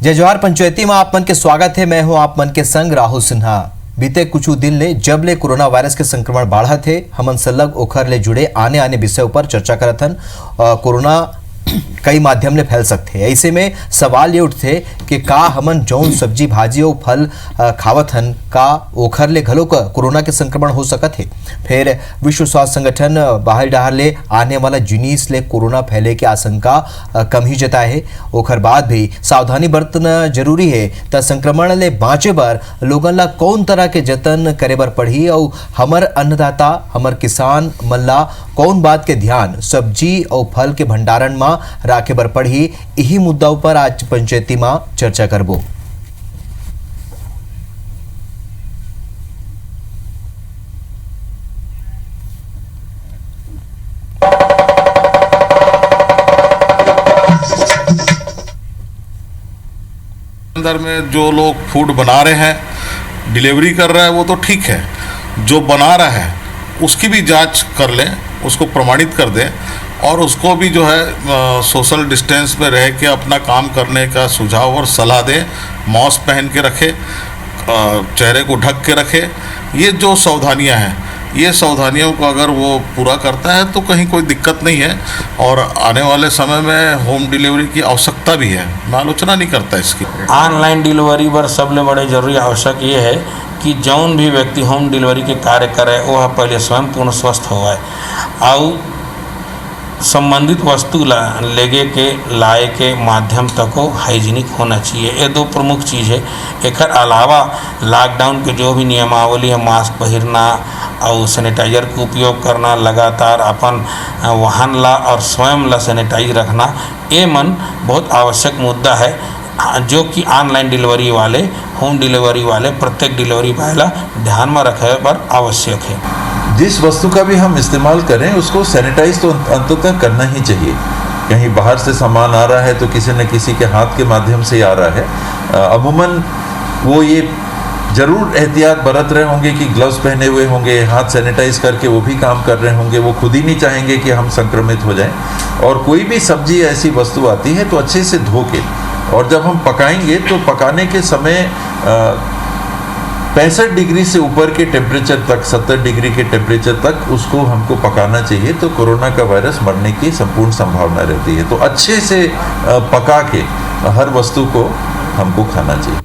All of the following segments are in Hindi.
जय जोहार पंचायती में आप मन के स्वागत है। मैं हूं आप मन के संग राहुल सिन्हा। बीते कुछ दिन ले जब ले कोरोना वायरस के संक्रमण बढ़ा थे, हमन सलग ओखर ले जुड़े आने विषय पर चर्चा करत हन। कोरोना कई माध्यम ले फैल सकते हैं। ऐसे में सवाल ये उठते कि का हमन जौन सब्जी भाजी और फल खावत हन का ओखर ले घलो का कोरोना के संक्रमण हो सकत है। फिर विश्व स्वास्थ्य संगठन बाहर डाहर ले आने वाला जिनिस ले कोरोना फैले की आशंका कम ही जताए है। ओखर बाद भी सावधानी बरतना जरूरी है। त संक्रमण ले बाँचे बर लोगन ला कौन तरह के जतन करे बर पड़ही और हमर अन्नदाता हमर किसान मन ला कौन बात के ध्यान सब्जी और फल के भंडारण में राखे बर पड़ही, यही मुद्दा पर आज पंचायती में चर्चा करबो। अंदर में जो लोग फूड बना रहे हैं, डिलीवरी कर रहा है, वो तो ठीक है। जो बना रहा है उसकी भी जांच कर लें, उसको प्रमाणित कर दें और उसको भी जो है सोशल डिस्टेंस में रह के अपना काम करने का सुझाव और सलाह दें। मास्क पहन के रखे, चेहरे को ढक के रखे। ये जो सावधानियां हैं, ये सावधानियों को अगर वो पूरा करता है तो कहीं कोई दिक्कत नहीं है। और आने वाले समय में होम डिलीवरी की आवश्यकता भी है, मैं आलोचना नहीं करता इसकी। ऑनलाइन डिलीवरी पर सबले बड़े जरूरी आवश्यक ये है कि जौन भी व्यक्ति होम डिलीवरी के कार्य करे वह पहले स्वयं पूर्ण स्वस्थ होवे और संबंधित वस्तु लेगे के लाए के माध्यम तक को हाइजीनिक होना चाहिए। ये दो प्रमुख चीज़ है। एक अलावा लॉकडाउन के जो भी नियमावली है, मास्क पहनना और सैनिटाइजर का उपयोग करना, लगातार अपन वाहन ला और स्वयं ला सैनिटाइज रखना, ये मन बहुत आवश्यक मुद्दा है जो कि ऑनलाइन डिलीवरी वाले, होम डिलीवरी वाले प्रत्येक डिलीवरी वाला ध्यान में रखे पर आवश्यक है। जिस वस्तु का भी हम इस्तेमाल करें उसको सैनिटाइज तो अंततः करना ही चाहिए। कहीं बाहर से सामान आ रहा है तो किसी न किसी के हाथ के माध्यम से आ रहा है। अमूमन वो ये ज़रूर एहतियात बरत रहे होंगे कि ग्लव्स पहने हुए होंगे, हाथ सैनिटाइज करके वो भी काम कर रहे होंगे। वो खुद ही नहीं चाहेंगे कि हम संक्रमित हो जाएं। और कोई भी सब्जी ऐसी वस्तु आती है तो अच्छे से धो के, और जब हम पकाएंगे तो पकाने के समय 65 डिग्री से ऊपर के टेम्परेचर तक, 70 डिग्री के टेम्परेचर तक उसको हमको पकाना चाहिए। तो कोरोना का वायरस मरने की संपूर्ण संभावना रहती है। तो अच्छे से पका के हर वस्तु को हमको खाना चाहिए।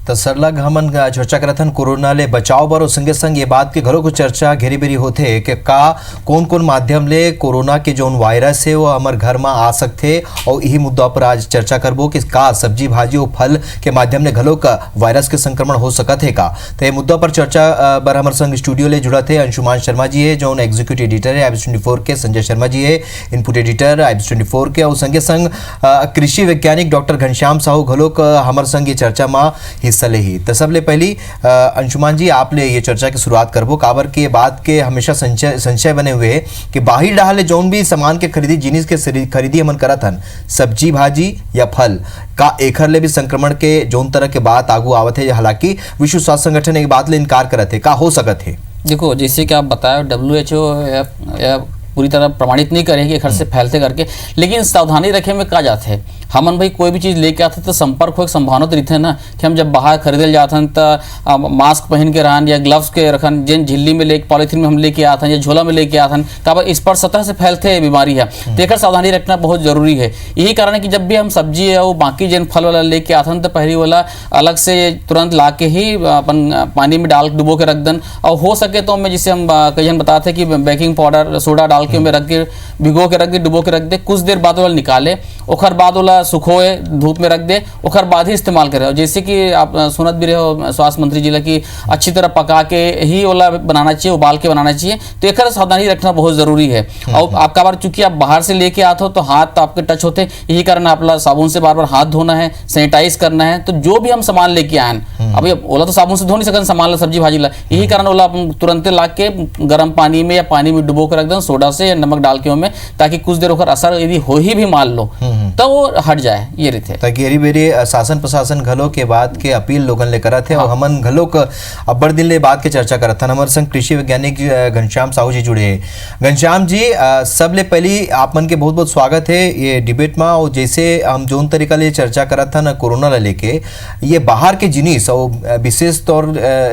तो सरलग हमन चर्चा करत हन कोरोना ले बचाव बर और संगे संग ये बात के घरों को चर्चा घेरी बेरी होते कि का कौन माध्यम ले कोरोना के जौन वायरस है वो हमार घर में आ सकते। और यही मुद्दा पर आज चर्चा करबो कि का सब्जी भाजी और फल के माध्यम ले घलो का वायरस के संक्रमण हो सकत है का। तो ये मुद्दा पर चर्चा बर हमारे संग स्टूडियो ले जुड़ा थे अंशुमान शर्मा जी है जौन एग्जीक्यूटिव एडिटर है IBS 24 के, संजय शर्मा जी है इनपुट एडिटर IBS 24 के, और संगे संग कृषि वैज्ञानिक डॉक्टर घनश्याम साहू घलो का हमारे संग ये चर्चा में ही। तो सबले पहली अंशुमान जी आप ले ये चर्चा की शुरुआत करबो काबर के बात के हमेशा संशय बने हुए है कि बाहर डाले जौन भी सामान के खरीदी, जिनिस के खरीदी हमन करत हन, सब्जी भाजी या फल का एखर ले भी संक्रमण के जौन तरह के बात आगू आवत है। हालांकि विश्व स्वास्थ्य संगठन एक बात ले इनकार करत है, का हो सकत है। देखो जैसे कि आप बताए WHO पूरी तरह प्रमाणित नहीं करेगी घर से फैलते करके, लेकिन सावधानी रखे में का जाते हैं। हमन भाई कोई भी चीज़ लेके आते तो संपर्क हो एक संभावना तो रहते है ना कि हम जब बाहर खरीदे जाते हैं तो मास्क पहन के रहन या ग्लव्स के रखन, जिन झिल्ली में लेके पॉलीथीन में हम लेके आते हैं या झोला में लेके आते हैं, काबर इस पर सतह से फैलते बीमारी है। तो एक सावधानी रखना बहुत जरूरी है। यही कारण है कि जब भी हम सब्जी है वो बाकी जिन फल वाला लेके आते हैं तो पहली वाला अलग से तुरंत ला के ही अपन पानी में डाल डुबो के रख दें। और हो सके तो मैं जिसे हम कहीं बताते कि बेकिंग पाउडर सोडा डाल के में रख के भिगो के रख दे, डुबो के रख दे, कुछ देर बाद वाला निकाले, ओखर बाद वाला सुखोए धूप में रख दे, ओखर बाद ही इस्तेमाल करे। जैसे कि आप सुनत भी रहे हो स्वास्थ्य मंत्री जी की अच्छी तरह पका के ही ओला बनाना चाहिए, उबाल के बनाना चाहिए। तो एक सावधानी रखना बहुत जरूरी है। और आपका बार चूंकि आप बाहर से लेके आते हो तो हाथ आपके टच होते, यही कारण आप साबुन से बार बार हाथ धोना है, सैनिटाइज करना है। तो जो भी हम सामान लेके आए, अभी ओला तो साबुन से धो नहीं सकते सामान ला, सब्जी भाजी ला, यही कारण ओला तुरंत ला के गर्म पानी में या पानी में डुबो के रख दें, सोडा सोडा से या नमक डाल के उनमें, ताकि कुछ देर ओकर असर यदि हो ही भी मान लो तो वो हट जाए, ये रीते। ताकि एरी बेरी शासन प्रशासन घलो के बात के अपील लोगन ले करत है। और हमन घलो क अब्बड़ दिन ले बात के चर्चा करत हन। हमारे संग कृषि वैज्ञानिक घनश्याम साहू जी जुड़े हैं। घनश्याम जी, सबले पहली आप मन के बहुत बहुत स्वागत है ये डिबेट में। और जैसे हम जोन तरीका ले चर्चा करत हन कोरोना ला लेके, ये बाहर के जिनिस और विशेष तौर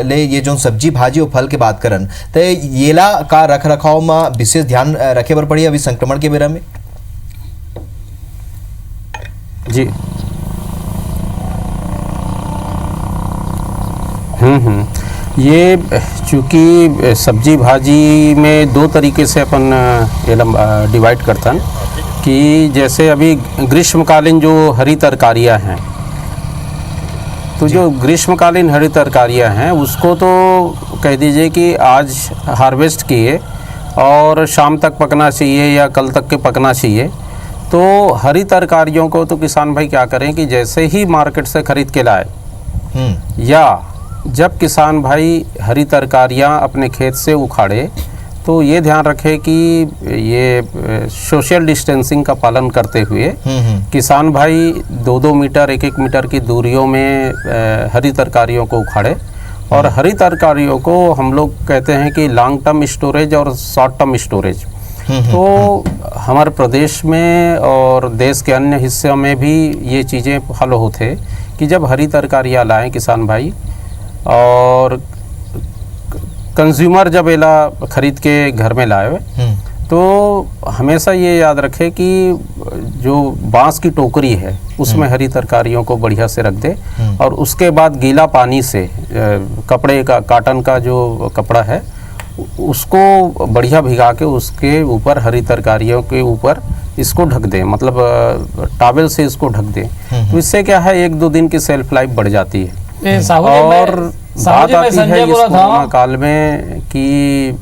ले ये जो सब्जी भाजी और फल के बात करन, तो येला का रख रखाव में विशेष ध्यान रखे बर पड़ी अभी संक्रमण के बेरा में? जी ये चूँकि सब्जी भाजी में दो तरीके से अपन डिवाइड करतन कि जैसे अभी ग्रीष्मकालीन जो हरी तरकारियां हैं, तो जो ग्रीष्मकालीन हरी तरकारियां हैं उसको तो कह दीजिए कि आज हार्वेस्ट किए और शाम तक पकना चाहिए या कल तक के पकना चाहिए। तो हरी तरकारियों को तो किसान भाई क्या करें कि जैसे ही मार्केट से खरीद के लाए या जब किसान भाई हरी तरकारियां अपने खेत से उखाड़े, तो ये ध्यान रखें कि ये सोशल डिस्टेंसिंग का पालन करते हुए किसान भाई 2-2 मीटर 1-1 मीटर की दूरियों में हरी तरकारियों को उखाड़े। और हरी तरकारियों को हम लोग कहते हैं कि लॉन्ग टर्म स्टोरेज और शॉर्ट टर्म स्टोरेज। तो हमारे प्रदेश में और देश के अन्य हिस्सों में भी ये चीज़ें फॉलो होते कि जब हरी तरकारियाँ लाएं किसान भाई और कंज्यूमर जब एला खरीद के घर में लाए, तो हमेशा ये याद रखें कि जो बांस की टोकरी है उसमें हरी तरकारियों को बढ़िया से रख दे और उसके बाद गीला पानी से कपड़े का, काटन का जो कपड़ा है उसको बढ़िया भिगा के उसके ऊपर हरी तरकारियों के ऊपर इसको ढक दें, मतलब टॉवेल से इसको ढक दें। तो इससे क्या है 1-2 दिन की सेल्फ लाइफ बढ़ जाती है। और बात आती है इस कोरोना काल में कि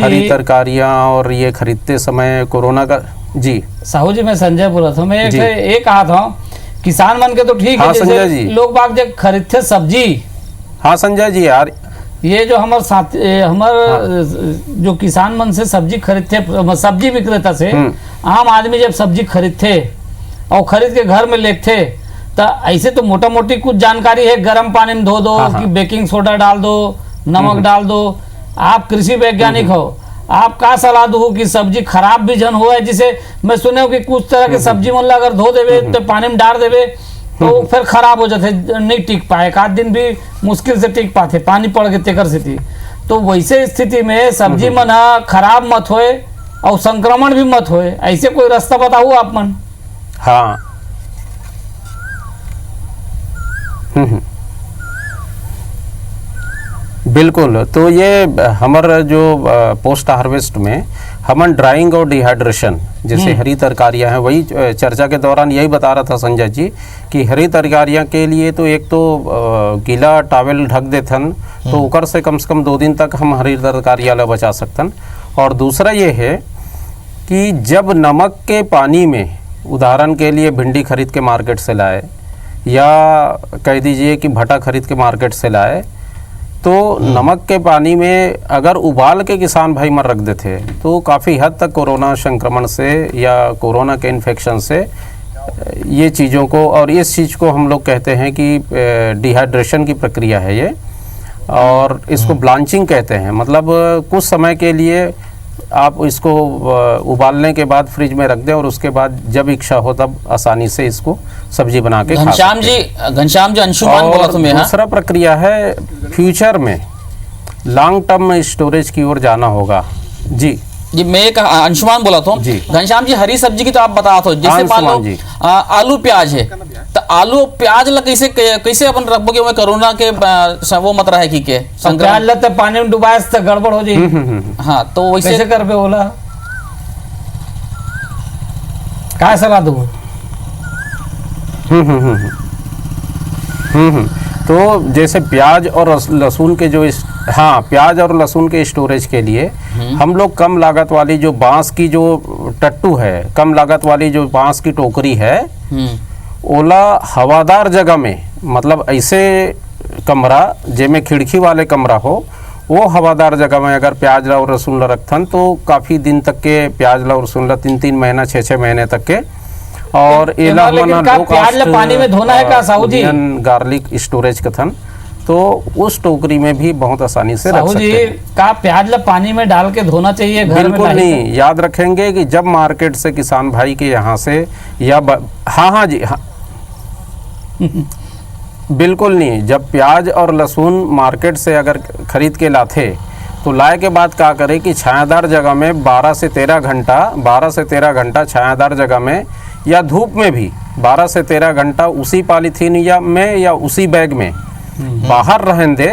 हरी तरकारियां और ये खरीदते समय कोरोना का। जी साहू जी, मैं संजय बोला था। मैं एक कहा था किसान मन के तो ठीक है, संजय जी, लोग बाग जब खरीदते सब्जी। हाँ संजय जी यार, ये जो हमारे साथ जो किसान मन से सब्जी खरीदते, सब्जी विक्रेता से आम आदमी जब सब्जी खरीदते और खरीद के घर में लेते, तो ऐसे तो मोटा मोटी कुछ जानकारी है, गर्म पानी में धो दो कि बेकिंग सोडा डाल दो, नमक डाल दो। आप कृषि वैज्ञानिक हो, आप का सलाह दो कि सब्जी खराब भी जन हुआ है, जिसे मैं सुने हो कि कुछ तरह के सब्जी मन अगर धो देवे तो पानी में डाल देवे तो फिर खराब हो जाते, नहीं टिक पाए, 1 दिन भी मुश्किल से टिक पाते, पानी पड़ गए तेकर स्थिति। तो वैसे स्थिति में सब्जी मन खराब मत होए और संक्रमण भी मत होए, ऐसे कोई रास्ता बताओ आप मन। हाँ बिल्कुल। तो ये हमारा जो पोस्ट हार्वेस्ट में हमन ड्राइंग और डिहाइड्रेशन जैसे हरी तरकारियां हैं, वही चर्चा के दौरान यही बता रहा था संजय जी कि हरी तरकारियां के लिए तो एक तो गीला टॉवेल ढक देथन, तो उकर से कम 2 दिन तक हम हरी तरकारियां ला बचा सकतन। और दूसरा ये है कि जब नमक के पानी में, उदाहरण के लिए भिंडी खरीद के मार्केट से लाए या कह दीजिए कि भटा खरीद के मार्केट से लाए, तो नमक के पानी में अगर उबाल के किसान भाई मर रख देते तो काफ़ी हद तक कोरोना संक्रमण से या कोरोना के इन्फेक्शन से ये चीज़ों को, और इस चीज़ को हम लोग कहते हैं कि डिहाइड्रेशन की प्रक्रिया है ये, और इसको ब्लांचिंग कहते हैं। मतलब कुछ समय के लिए आप इसको उबालने के बाद फ्रिज में रख दें और उसके बाद जब इच्छा हो तब आसानी से इसको सब्जी बना के खा सकते हैं। घनश्याम जी अंशुमान बोला तुम्हें। दूसरा प्रक्रिया है फ्यूचर में लॉन्ग टर्म स्टोरेज की ओर जाना होगा। जी जी, मैं एक अंशुमान बोला था। घनश्याम जी, हरी सब्जी की तो आप बता दो, जैसे मान लो आलू प्याज है, तो आलू प्याज ला कैसे अपन रखोगे में कोरोना के वो मत रहे कि के प्याज ला तो पानी में डुबाए तो गड़बड़ हो जाए। हाँ, तो वैसे कैसे कर पे बोला क्या सलाह दो? तो जैसे प्याज और लहसुन के जो प्याज और लहसुन के स्टोरेज के लिए हम लोग कम लागत वाली जो बांस की जो टट्टू है, कम लागत वाली जो बांस की टोकरी है, ओला हवादार जगह में, मतलब ऐसे कमरा जेमें खिड़की वाले कमरा हो, वो हवादार जगह में अगर प्याज ला और लहसुन ला रखथन तो काफ़ी दिन तक के प्याज ला और लहसुन ला 3-3 महीना 6-6 महीने तक के। और एला लेकिन का प्याज ला पानी में धोना है का साहू जी? गार्लिक स्टोरेज कथन, तो उस टोकरी में भी बहुत आसानी से रख सकते हैं। का प्याज ला पानी में डाल के धोना चाहिए घर में? बिल्कुल नहीं, याद रखेंगे कि जब मार्केट से किसान भाई के यहाँ से या हाँ जी हाँ बिल्कुल नहीं, जब प्याज और लहसुन मार्केट से अगर खरीद के लाते तो लाए के बाद क्या करें कि छायादार जगह में 12 से 13 घंटा छायादार जगह में या धूप में भी 12 से 13 घंटा उसी पॉलीथीन या उसी बैग में बाहर रहन दे,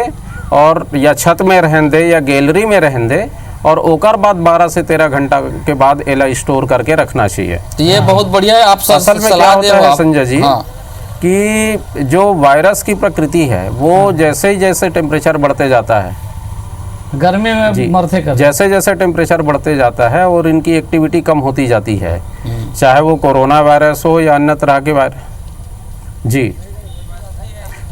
और या छत में रहन दे या गैलरी में रहन दे, और ओकर बाद 12 से 13 घंटा के बाद एला स्टोर करके रखना चाहिए। तो ये बहुत बढ़िया है, आप असल में क्या होता है संजय जी, कि जो वायरस की प्रकृति है वो जैसे जैसे टेम्परेचर बढ़ते जाता है, गर्मी में मरते कर जैसे जैसे टेम्परेचर बढ़ते जाता है और इनकी एक्टिविटी कम होती जाती है, चाहे वो कोरोना वायरस हो या अन्य तरह के वायरस जी।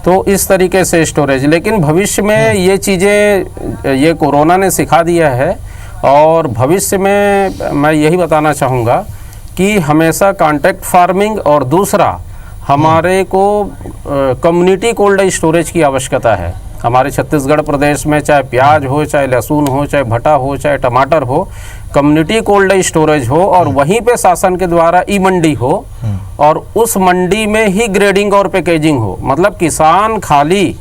तो इस तरीके से स्टोरेज, लेकिन भविष्य में ये चीज़ें ये कोरोना ने सिखा दिया है, और भविष्य में मैं यही बताना चाहूँगा कि हमेशा कॉन्ट्रैक्ट फार्मिंग और दूसरा हमारे को कम्युनिटी कोल्ड स्टोरेज की आवश्यकता है। हमारे छत्तीसगढ़ प्रदेश में चाहे प्याज हो, चाहे लहसुन हो, चाहे भटा हो, चाहे टमाटर हो, कम्युनिटी कोल्ड स्टोरेज हो, और वहीं पे शासन के द्वारा ई मंडी हो, और उस मंडी में ही ग्रेडिंग और पैकेजिंग हो। मतलब किसान खाली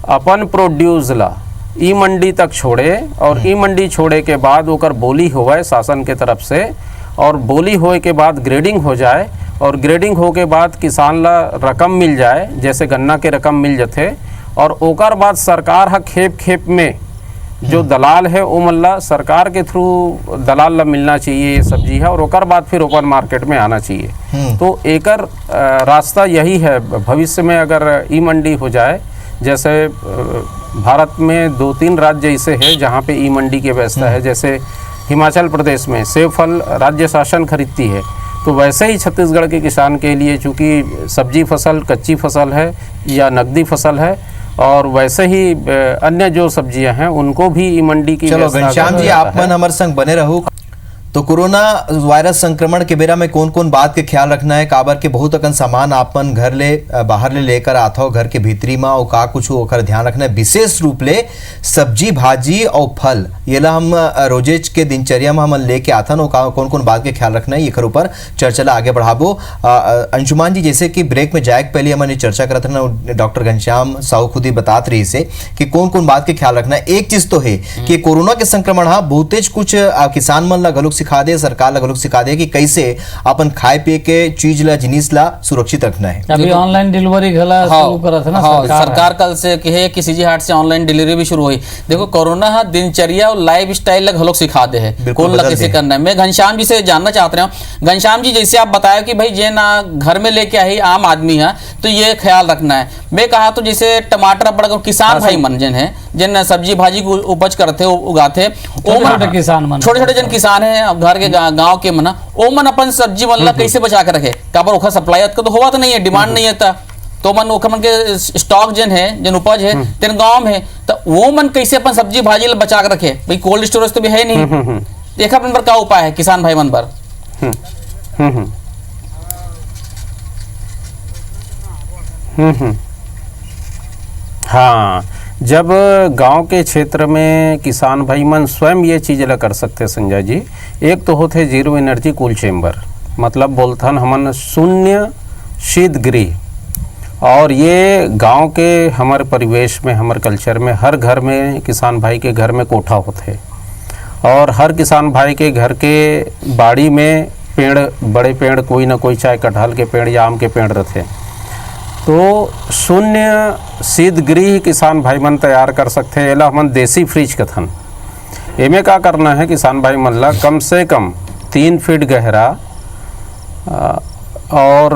अपन प्रोड्यूस ला ई मंडी तक छोड़े, और ई मंडी छोड़े के बाद ओकर बोली होवे शासन के तरफ से, और बोली होए के बाद ग्रेडिंग हो जाए, और ग्रेडिंग हो के बाद किसान ला रकम मिल जाए, जैसे गन्ना के रकम मिल जाते, और ओकर बाद सरकार हा खेप खेप में जो दलाल है वो मल्ला सरकार के थ्रू दलाल ला मिलना चाहिए ये सब्जी है, और ओकर बाद फिर ओपन मार्केट में आना चाहिए। तो एकर रास्ता यही है। भविष्य में अगर ई मंडी हो जाए, जैसे भारत में 2-3 राज्य ऐसे है जहाँ पे ई मंडी की व्यवस्था है, जैसे हिमाचल प्रदेश में सेब फल राज्य शासन खरीदती है, तो वैसे ही छत्तीसगढ़ के किसान के लिए चूँकि सब्जी फसल कच्ची फसल है या नकदी फसल है, और वैसे ही अन्य जो सब्जियां हैं उनको भी ई मंडी की। चलो घनश्याम जी, आप मन हमारे संग बने रहो। तो कोरोना वायरस संक्रमण के बेरा में कौन कौन बात के ख्याल रखना है? काबर के बहुत अकन सामान आपन घर ले बाहर ले लेकर आता हो घर के भीतरी में, और का कुछ ओकर ध्यान रखना है, विशेष रूप ले सब्जी भाजी और फल ये ला हम रोजेज के दिनचर्या में हम लेके आता हो, कौन कौन बात के ख्याल रखना है ये ऊपर चर्चा ला आगे बढ़ाबो। अंशुमान जी, जैसे कि ब्रेक में जाए पहले हमने चर्चा करते ना, डॉक्टर घनश्याम साहू खुद ही बतात रही से कि कौन कौन बात के ख्याल रखना है। एक चीज तो है कि कोरोना के संक्रमण हाँ बहुतेज कुछ किसान मन ला गलुक सिखा दे, सरकार ला गलुक सिखा दे कि कैसे अपन खाए पिए के चीज ला जिनिस ला सुरक्षित रखना है। अभी ऑनलाइन डिलीवरी घला शुरू करत है ना सरकार कल से कहे कि सीजी हाट से ऑनलाइन डिलीवरी भी शुरू हुई। देखो कोरोना हा दिनचर्या और लाइफ स्टाइल ला घलोक सिखा दे है, कौन ला कैसे करना है। मैं घनश्याम जी से जानना चाहते हूँ, घनश्याम जी जैसे आप बताया कि भाई जे ना घर में लेके आई आम आदमी है तो ये ख्याल रखना है। मैं कहा तो जैसे टमाटर बड़ा किसान भाई मन जन है जिन सब्जी भाजी को उपज करते उगाते, छोटे छोटे जन किसान है घर के गांव के मना, ओ मन अपन सब्जी मन ला कैसे बचा के रखे, काबर ओखर सप्लाई तो होवा तो नहीं है, डिमांड नहीं है तो मन ओखर मन के स्टॉक जन है जन उपज है तेन गांव में, तो वो मन कैसे अपन सब्जी भाजी ला बचा के रखे। भाई कोल्ड स्टोरेज तो भी है नहीं, देखा अपन पर क्या उपाय है किसान भाई मन पर? हाँ, जब गांव के क्षेत्र में किसान भाई मन स्वयं ये चीज़ ला कर सकते संजय जी। एक तो होते जीरो एनर्जी कूल चेम्बर, मतलब बोलथन हमन शून्य शीत गृह, और ये गांव के हमारे परिवेश में हमारे कल्चर में हर घर में किसान भाई के घर में कोठा होते, और हर किसान भाई के घर के बाड़ी में पेड़, बड़े पेड़ कोई ना कोई, चाहे कटहल के पेड़ या आम के पेड़ रहते। तो शून्य शीत गृह किसान भाई मन तैयार कर सकते हैं। एला हमन देसी फ्रिज कथन। एमे का करना है किसान भाई मन ला कम से कम 3 फीट गहरा और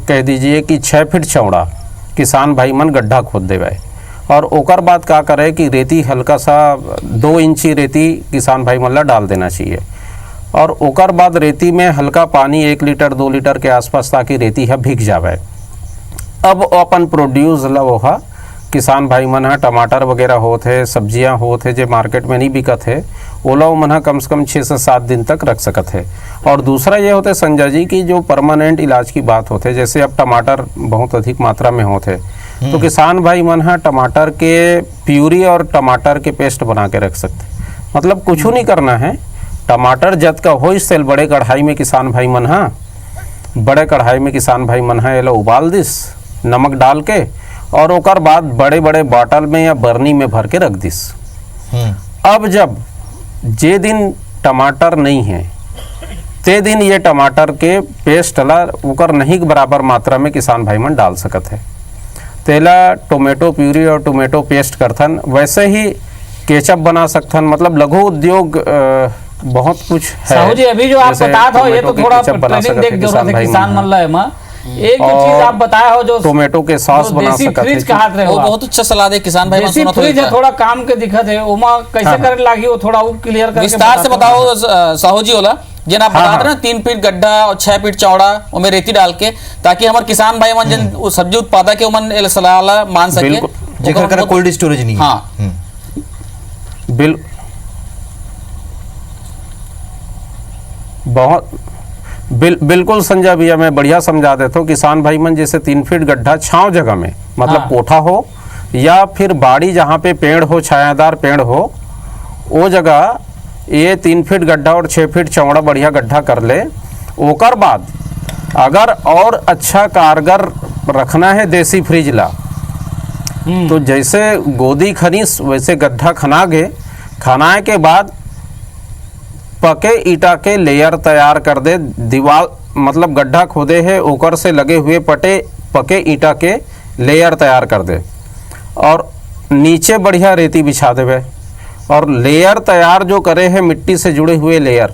कह दीजिए कि 6 फीट चौड़ा किसान भाई मन गड्ढा खोद देवे, और ओकर बाद का करे कि रेती हल्का सा 2 इंची रेती किसान भाई मन ला डाल देना चाहिए, और ओकर बाद रेती में हल्का पानी 1 लीटर 2 लीटर के आसपास ताकि रेती है भीग जावे। अब अपन प्रोड्यूस ला वोहा किसान भाई मन ह टमाटर वगैरह होत है, सब्जियां होत है जो मार्केट में नहीं बिकत है, ओला मन ह कम से कम 6 से 7 दिन तक रख सकत है। और दूसरा ये होता है संजय जी की जो परमानेंट इलाज की बात होते है, जैसे अब टमाटर बहुत अधिक मात्रा में होते है तो किसान भाई मन ह टमाटर के प्यूरी और टमाटर के पेस्ट बना के रख सकते, मतलब कुछ नहीं करना है। टमाटर जत का हो इस बड़े कढ़ाई में किसान भाई मन ह बड़े कढ़ाई में किसान भाई मन है एला उबाल दिस नमक डाल के, और ओकर बाद बड़े बड़े बॉटल में या बर्नी में भर के रख दिस। अब जब जे दिन टमाटर नहीं है ते दिन ये टमाटर के पेस्ट ला ओकर नहीं के बराबर मात्रा में किसान भाई मन डाल सकत है। तेला टोमेटो प्यूरी और टोमेटो पेस्ट करथन, वैसे ही केचप बना सकथन, मतलब लघु उद्योग बहुत कुछ है। साहू जी अभी जो आप जैसे बताते हो ये तो टोमेटो के थोड़ा केचप बना ट्रेनिंग सकत देख है जरूरत है भाई किसान मन मन ला एमा। एक जो और चीज आप बताए हो जो टोमेटो के सॉस जो बना देसी सकत फ्रिज है। कहात रहे वो हो आप। बहुत अच्छा सलाह दे किसान भाई देसी सुनत फ्रिज है, होइता। थोड़ा काम के दिक्कत है ओमा कैसे करे लागी वो थोड़ा क्लियर करके विस्तार से बताते हो। बताओ साहू जी होला जिन आप बता रहे ना 3 फीट गड्ढा और 6 फीट चौड़ा उनमें रेती डाल के, ताकि हमारे किसान भाई मन जिन वो सब्जी उत्पादक है उमन एल सलाह मान सके बिल्कुल। जेकर कर कोल्ड स्टोरेज नहीं है। हाँ बिल्कुल संजय भैया, मैं बढ़िया समझा देता हूँ। किसान भाई मन जैसे 3 फीट गड्ढा छांव जगह में, मतलब हाँ। कोठा हो या फिर बाड़ी जहाँ पे पेड़ हो, छायादार पेड़ हो, वो जगह ये 3 फीट गड्ढा और 6 फीट चौड़ा बढ़िया गड्ढा कर ले। ओकर बाद अगर और अच्छा कारगर रखना है देसी फ्रिज ला, तो जैसे गोदी खनीस वैसे गड्ढा खनागे, खनाए के बाद पके ईटा के लेयर तैयार कर दे। दीवार मतलब गड्ढा खोदे है ओकर से लगे हुए पके ईटा के लेयर तैयार कर दे, और नीचे बढ़िया रेती बिछा देवे, और लेयर तैयार जो करे है मिट्टी से जुड़े हुए लेयर,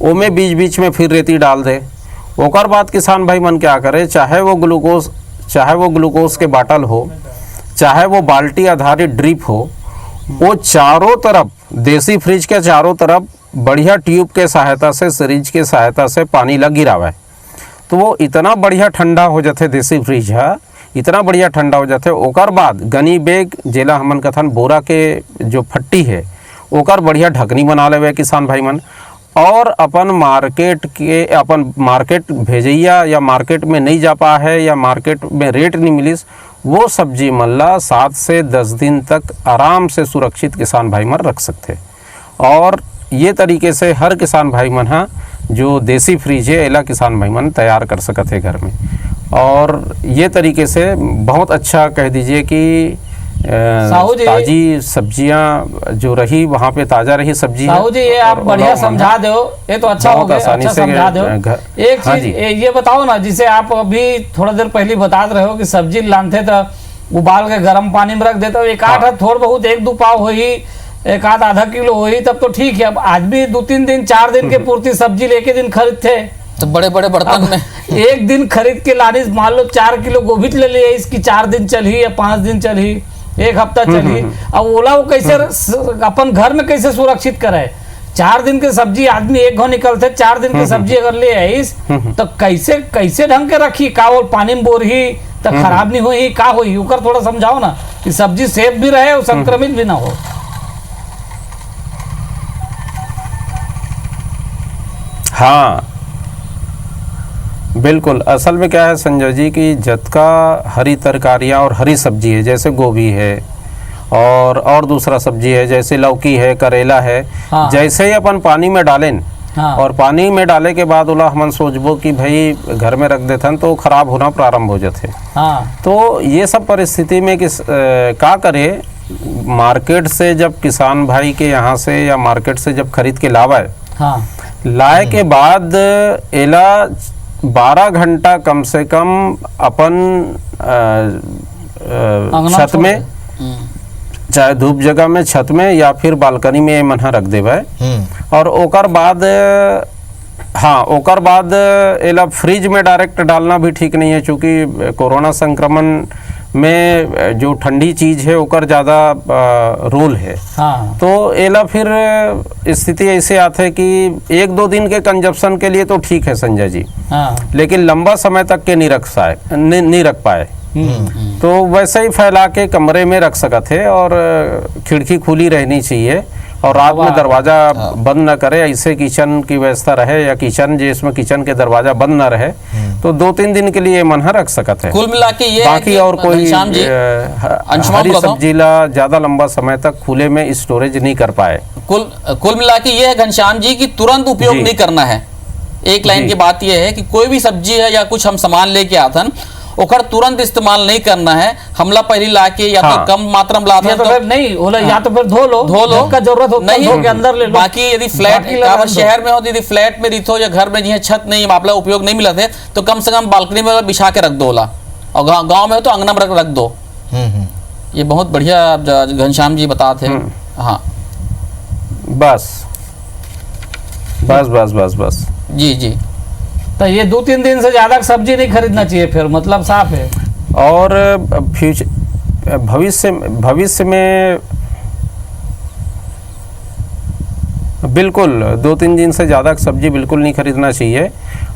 ओमे बीच बीच में फिर रेती डाल दे। ओकर बाद किसान भाई मन क्या करे, चाहे वो ग्लूकोज के बाटल हो, चाहे वो बाल्टी आधारित ड्रिप हो, वो चारों तरफ देसी फ्रिज के चारों तरफ बढ़िया ट्यूब के सहायता से, सीरीज के सहायता से पानी लग गिरावे, तो वो इतना बढ़िया ठंडा हो जाते देसी फ्रिज है, इतना बढ़िया ठंडा हो जाते। ओकर बाद गनी बैग जेला हमन कथन बोरा के जो फट्टी है ओकर बढ़िया ढकनी बना लेवे किसान भाई मन, और अपन मार्केट भेजैया या मार्केट में नहीं जा पा है या मार्केट में रेट नहीं मिलिस, वो सब्जी मल्ला 7 से 10 दिन तक आराम से सुरक्षित किसान भाई मन रख सकते। और ये तरीके से हर किसान भाई मन हा जो देसी फ्रिज है एला किसान भाई मन तैयार कर सकते हैं घर में। और ये तरीके से बहुत अच्छा कह दीजिए कि साहू जी, ताजी सब्जियां जो रही वहाँ पे ताजा रही सब्जी। साहू जी ये आप बढ़िया समझा दो, ये तो अच्छा हो गया, अच्छा समझा दो। एक हाँ चीज ये बताओ ना, जिसे आप अभी थोड़ा देर पहले बता रहे हो कि सब्जी लानते तो उबाल के गर्म पानी में रख देते हो, एक आध थोड़ा बहुत 1-2 पाव हो ही, एक आधा किलो हो ही तब तो ठीक है। अब आज भी 2-3 दिन 4 दिन के पूर्ति सब्जी लेके दिन खरीदते तो बड़े बड़े बर्तन में एक दिन खरीद के लानी, मान लो 4 किलो गोभी ले लिए, इसकी 4 दिन चली या 5 दिन चली, 1 हफ्ता चली। अब ओला वो कैसे अपन घर में कैसे सुरक्षित करे? 4 दिन के सब्जी आदमी एक घो निकलते, 4 दिन के सब्जी अगर ले आईस तो कैसे ढंग के रखी का, वो पानी में बोर ही तो खराब नहीं हुई का हुई, ऊपर थोड़ा समझाओ ना कि सब्जी सेफ भी रहे और संक्रमित भी ना हो। हाँ बिल्कुल, असल में क्या है संजय जी कि जतका हरी तरकारियाँ और हरी सब्जी है, जैसे गोभी है और दूसरा सब्जी है जैसे लौकी है, करेला है, हाँ। जैसे ही अपन पानी में डालें, हाँ। और पानी में डाले के बाद ओला हमन सोचबो कि भाई घर में रख देथन तो खराब होना प्रारंभ हो जाते। हाँ। तो ये सब परिस्थिति में क्या करे, मार्केट से जब किसान भाई के यहाँ से या मार्केट से जब खरीद के लावे, हाँ। लाए के बाद एला 12 घंटा कम से कम अपन छत में, चाहे धूप जगह में, छत में या फिर बालकनी में मन्हा रख देवे। और ओकर बाद एला फ्रिज में डायरेक्ट डालना भी ठीक नहीं है, क्योंकि कोरोना संक्रमण में जो ठंडी चीज है ओकर ज़्यादा रोल है। हाँ। तो एला फिर स्थिति ऐसे आते है कि 1-2 दिन के कंजप्शन के लिए तो ठीक है संजय जी, हाँ। लेकिन लंबा समय तक के नहीं रख पाए। तो वैसे ही फैला के कमरे में रख सकत है और खिड़की खुली रहनी चाहिए और रात में दरवाजा बंद न करे। ऐसे किचन की व्यवस्था रहे या किचन जिसमें किचन के दरवाजा बंद न रहे तो 2-3 दिन के लिए मन रख सकत है। कुल मिला के ये बाकी और कोई घनश्याम जी, हरी सब्जी ला ज्यादा लंबा समय तक खुले में स्टोरेज नहीं कर पाए। कुल मिला के ये है घनश्याम जी कि तुरंत उपयोग नहीं करना है। एक लाइन की बात यह है कि कोई भी सब्जी है या कुछ हम सामान लेके आथन ओकर तुरंत इस्तेमाल नहीं करना है। हमला पहली लाके या तो कम मात्रा में लाथन तो फिर नहीं होला, या तो फिर धो लो का जरूरत हो नहीं धो के अंदर ले लो। बाकी यदि फ्लैट शहर में हो, यदि फ्लैट में रिथो या घर में जी छत नहीं मापला उपयोग नहीं मिला थे तो कम से कम बालकनी में बिछा के रख दो ला, और गाँव में हो तो अंगना में रख दो। ये बहुत बढ़िया घनश्याम जी बताते हैं। हाँ बस बस बस बस बस जी जी। तो ये 2-3 दिन से ज्यादा सब्जी नहीं खरीदना चाहिए फिर, मतलब साफ है। और फ्यूचर भविष्य में बिल्कुल 2-3 दिन से ज़्यादा सब्जी बिल्कुल नहीं खरीदना चाहिए।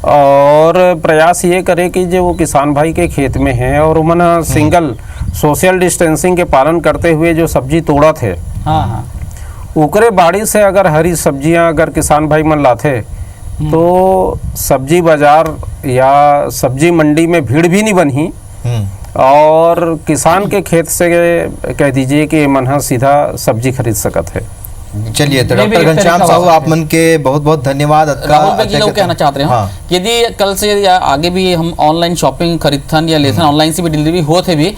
और प्रयास ये करे कि जो वो किसान भाई के खेत में हैं और उमन सिंगल सोशल डिस्टेंसिंग के पालन करते हुए जो सब्जी तोड़ा थे, हाँ उकरे बाड़ी से अगर हरी सब्जियां अगर किसान भाई मन लाते तो सब्जी बाजार या सब्जी मंडी में भीड़ भी नहीं बनी और किसान के खेत से कह दीजिए कि मन सीधा सब्जी खरीद सकत है। चलिए तो डॉक्टर घनश्याम साहू आप मन के बहुत बहुत धन्यवाद। राहुल भाई जी लोग कहना चाहते हैं यदि कल से या आगे भी हम ऑनलाइन शॉपिंग खरीदथन या लेथन ऑनलाइन से भी डिलीवरी होते भी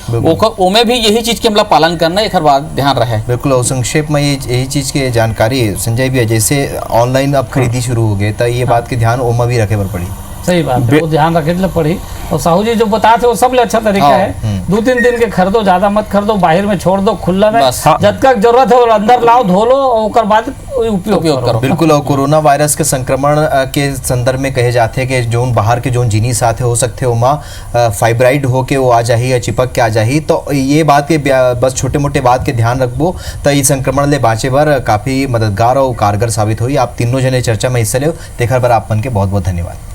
ओमे भी यही चीज के मतलब पालन करना एक बात ध्यान रहे। बिल्कुल और संक्षेप में यही चीज की जानकारी संजय भी है, जैसे ऑनलाइन अब खरीदी शुरू हो गई तो ये बात के ध्यान ओमा भी रखे पर पड़ी। सही बात है, वो ध्यान रखे पड़ी। और साहू जी जो बताते वो सब अच्छा तरीका है। 2-3 दिन के खरीदो, ज्यादा मत खरीदो, बाहर में छोड़ दो खुला में, जब तक जरूरत है अंदर लाओ धो लो और बाद उपयोग करो। बिल्कुल। और कोरोना वायरस के संक्रमण के संदर्भ में कहे जाते हैं कि जोन बाहर के जोन जिनिस आते हो सकते हो माँ फाइब्राइड हो के वो आ जाही या चिपक के आ जाही, तो ये बात के बस छोटे मोटे बात के ध्यान रखबो तो ये संक्रमण ले बाँचे बर काफी मददगार और कारगर साबित हुई। आप तीनों जने चर्चा में हिस्सा ले, देखकर बर आप मन के बहुत बहुत धन्यवाद।